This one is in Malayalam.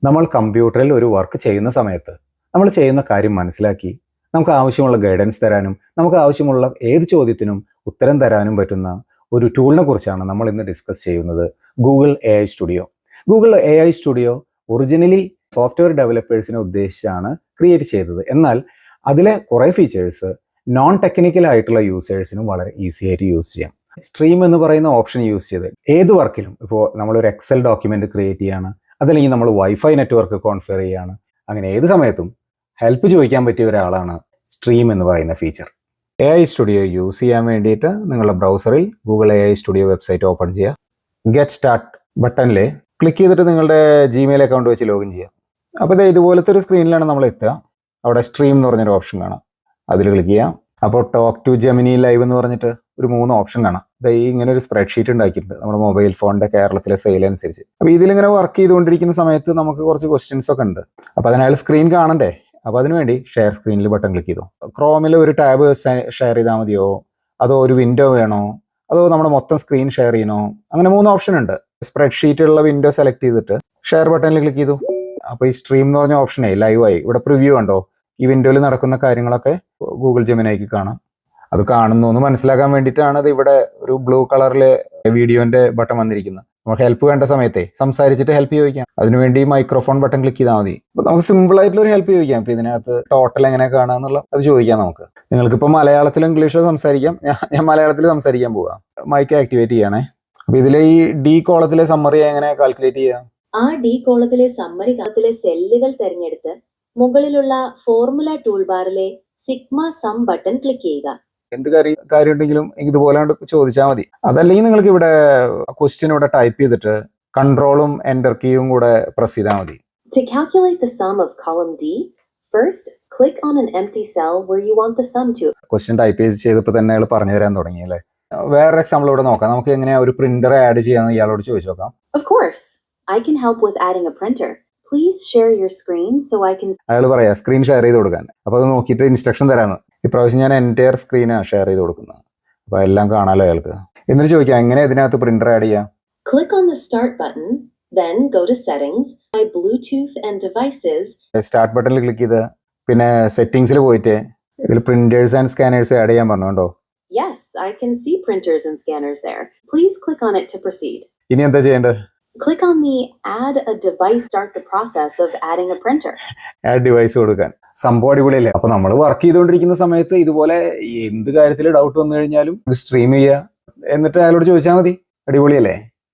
നമ്മൾ കമ്പ്യൂട്ടറിൽ ഒരു വർക്ക് ചെയ്യുന്ന സമയത്ത് നമ്മൾ ചെയ്യുന്ന കാര്യം മനസ്സിലാക്കി നമുക്ക് ആവശ്യമുള്ള ഗൈഡൻസ് തരാനും നമുക്ക് ആവശ്യമുള്ള ഏത് ചോദ്യത്തിനും ഉത്തരം തരാനും പറ്റുന്ന ഒരു ടൂളിനെ കുറിച്ചാണ് നമ്മൾ ഇന്ന് ഡിസ്കസ് ചെയ്യുന്നത്. Google AI studio. Google AI studio originally software ഡെവലപ്പേഴ്സിനെ ഉദ്ദേശിച്ചാണ് ക്രിയേറ്റ് ചെയ്തത്. എന്നാൽ അതിലെ കുറേ ഫീച്ചേഴ്സ് നോൺ ടെക്നിക്കൽ ആയിട്ടുള്ള യൂസേഴ്സിനും വളരെ ഈസി ആയിട്ട് യൂസ് ചെയ്യാം. സ്ട്രീം എന്ന് പറയുന്ന ഓപ്ഷൻ യൂസ് ചെയ്ത് ഏത് വർക്കിലും, ഇപ്പോൾ നമ്മളൊരു എക്സൽ ഡോക്യുമെന്റ് ക്രിയേറ്റ് ചെയ്യാണ്, അതല്ലെങ്കിൽ നമ്മൾ വൈഫൈ നെറ്റ്വർക്ക് കോൺഫിഗർ ചെയ്യാണ്, അങ്ങനെ ഏത് സമയത്തും ഹെൽപ്പ് ചോദിക്കാൻ പറ്റിയ ഒരാളാണ് സ്ട്രീം എന്ന് പറയുന്ന ഫീച്ചർ. AI സ്റ്റുഡിയോ യൂസ് ചെയ്യാൻ വേണ്ടിയിട്ട് നിങ്ങളുടെ ബ്രൗസറിൽ Google AI studio website open ചെയ്യുക. ഗെറ്റ് സ്റ്റാർട്ട് ബട്ടണിൽ ക്ലിക്ക് ചെയ്തിട്ട് നിങ്ങളുടെ Gmail അക്കൗണ്ട് വെച്ച് ലോഗിൻ ചെയ്യുക. അപ്പോൾ ഇതുപോലത്തെ ഒരു സ്ക്രീനിലാണ് നമ്മൾ എത്തുക. അവിടെ സ്ട്രീം എന്ന് പറഞ്ഞൊരു ഓപ്ഷൻ കാണാം, അതിൽ ക്ലിക്ക് ചെയ്യാം. അപ്പോൾ ടോക്ക് ടു ജെമിനി ലൈവ് എന്ന് പറഞ്ഞിട്ട് ഒരു 3 ഓപ്ഷൻ കാണാം. ഇങ്ങനെ ഒരു സ്പ്രെഡ്ഷീറ്റ് ഉണ്ടാക്കിയിട്ടുണ്ട് നമ്മുടെ മൊബൈൽ ഫോണിന്റെ കേരളത്തിലെ സെയിൽ അനുസരിച്ച്. അപ്പോൾ ഇതിലിങ്ങനെ വർക്ക് ചെയ്തുകൊണ്ടിരിക്കുന്ന സമയത്ത് നമുക്ക് കുറച്ച് ക്വസ്റ്റ്യൻസ് ഒക്കെ ഉണ്ട്. അപ്പോൾ അതിനായാൽ സ്ക്രീൻ കാണണ്ടേ? അപ്പോൾ അതിനുവേണ്ടി ഷെയർ സ്ക്രീനിൽ ബട്ടൺ ക്ലിക്ക് ചെയ്തു. ക്രോമിൽ ഒരു ടാബ് ഷെയർ ചെയ്താൽ മതിയോ, അതോ ഒരു വിൻഡോ വേണോ, അതോ നമ്മുടെ മൊത്തം സ്ക്രീൻ ഷെയർ ചെയ്യണോ? അങ്ങനെ 3 ഓപ്ഷൻ ഉണ്ട്. സ്പ്രെഡ്ഷീറ്റുള്ള വിൻഡോ സെലക്ട് ചെയ്തിട്ട് ഷെയർ ബട്ടണിൽ ക്ലിക്ക് ചെയ്തു. അപ്പോൾ ഈ സ്ട്രീം എന്ന് പറഞ്ഞ ഓപ്ഷനേ ലൈവായി. ഇവിടെ പ്രിവ്യൂ കണ്ടോ? ഈ വിൻഡോയിൽ നടക്കുന്ന കാര്യങ്ങളൊക്കെ ഗൂഗിൾ ജെമിനിക്ക് കാണാം. അത് കാണുന്നു എന്ന് മനസ്സിലാക്കാൻ വേണ്ടിയിട്ടാണ് അത് ഇവിടെ ഒരു ബ്ലൂ കളറിലെ വീഡിയോന്റെ ബട്ടൺ വന്നിരിക്കുന്നത്. നമുക്ക് ഹെൽപ്പ് വേണ്ട സമയത്തെ സംസാരിച്ചിട്ട് ഹെൽപ്പ് ചോദിക്കാം. അതിനുവേണ്ടി മൈക്രോഫോൺ ബട്ടൺ ക്ലിക്ക് ചെയ്താൽ മതി. അപ്പോൾ നമുക്ക് സിമ്പിൾ ആയിട്ടുള്ള ഒരു ഹെൽപ്പ് ചോദിക്കാം. അപ്പോൾ ഇതിനകത്ത് ടോട്ടൽ എങ്ങനെ കാണാന്നുള്ള അത് ചോദിക്കാം നമുക്ക്. നിങ്ങൾക്കിപ്പോൾ മലയാളത്തിലും ഇംഗ്ലീഷിലും സംസാരിക്കാം. ഞാൻ മലയാളത്തിൽ സംസാരിക്കാൻ പോകാം. മൈക്ക് ആക്ടിവേറ്റ് ചെയ്യണേ. അപ്പോൾ ഇതിലെ ഈ D കോളത്തിലെ സമ്മറി എങ്ങനെ കാൽക്കുലേറ്റ് ചെയ്യാം? ആ D കോളത്തിലെ സമ്മറി കാലത്തിലെ സെല്ലുകൾ തിരഞ്ഞെടുത്ത് മുകളിലുള്ള ഫോർമുല ടൂൾ ബാറിലെ സിഗ്മ സം ബട്ടൺ ക്ലിക്ക് ചെയ്യുക. എന്ത് കാര്യം ഉണ്ടെങ്കിലും ഇതുപോലെ ചോദിച്ചാൽ മതി. അതല്ലെങ്കിൽ നിങ്ങൾക്ക് ഇവിടെ ക്വസ്റ്റ്യൻ ഇവിടെ ടൈപ്പ് ചെയ്തിട്ട് കൺട്രോളും എൻ്റർ കീയും കൂടെ പ്രസ് ചെയ്താൽ മതി. To calculate the sum of column D, first click on an empty cell where you want the sum to. Question type ചെയ്തപ്പോൾ തന്നെ അയാൾ പറഞ്ഞു തരാൻ തുടങ്ങി അല്ലേ? വേറെ എക്സാമ്പിൾ ഇവിടെ നോക്കാം. നമുക്ക് എങ്ങനെയാ ഒരു പ്രിന്റർ ആഡ് ചെയ്യാന്ന് ഇയാളോട് ചോദിച്ചു നോക്കാം. Of course, I can help with adding a printer. Please share your screen so I can. അയാൾ പറയാ സ്ക്രീൻ ഷെയർ ചെയ്ത് കൊടുക്കാൻ. അപ്പോൾ അത് നോക്കിയിട്ട് ഇൻസ്ട്രക്ഷൻ തരാന്ന്. ഇപ്രാവശ്യം ഞാൻ എൻ്റയർ സ്ക്രീനാണ് ഷെയർ ചെയ്ത് കൊടുക്കുന്നത്. അപ്പോൾ എല്ലാം കാണാലോ അയാൾക്ക്. എന്നിട്ട് ചോദിക്കാം എങ്ങനെ ഇതിനകത്ത് പ്രിന്റർ ആഡ് ചെയ്യാം. Click on the start button, then go to settings, by Bluetooth and devices. Start ബട്ടണിൽ ക്ലിക്ക് ചെയ്ത് പിന്നെ സെറ്റിംഗ്സിൽ പോയിട്ട് ഇതിൽ പ്രിന്റേഴ്സ് ആൻഡ് സ്കാനേഴ്സ് ആഡ് ചെയ്യാൻ പറഞ്ഞുണ്ടോ? Yes, I can see printers and scanners there. Please click on it to proceed. ഇനി എന്താ ചെയ്യേണ്ടത്? Click on the add a device, start the process of adding a printer. Add device കൊടുക്കാൻ. സംഭവം അടിപൊളിയല്ലേ? അപ്പോൾ നമ്മൾ വർക്ക് ചെയ്തുകൊണ്ടിരിക്കുന്ന സമയത്ത് ഇതുപോലെ എന്ത് കാര്യത്തിൽ ഡൗട്ട് വന്നു കഴിഞ്ഞാലും സ്ട്രീം ചെയ്യുക, എന്നിട്ട് അയാളോട് ചോദിച്ചാൽ മതി. അടിപൊളിയല്ലേ?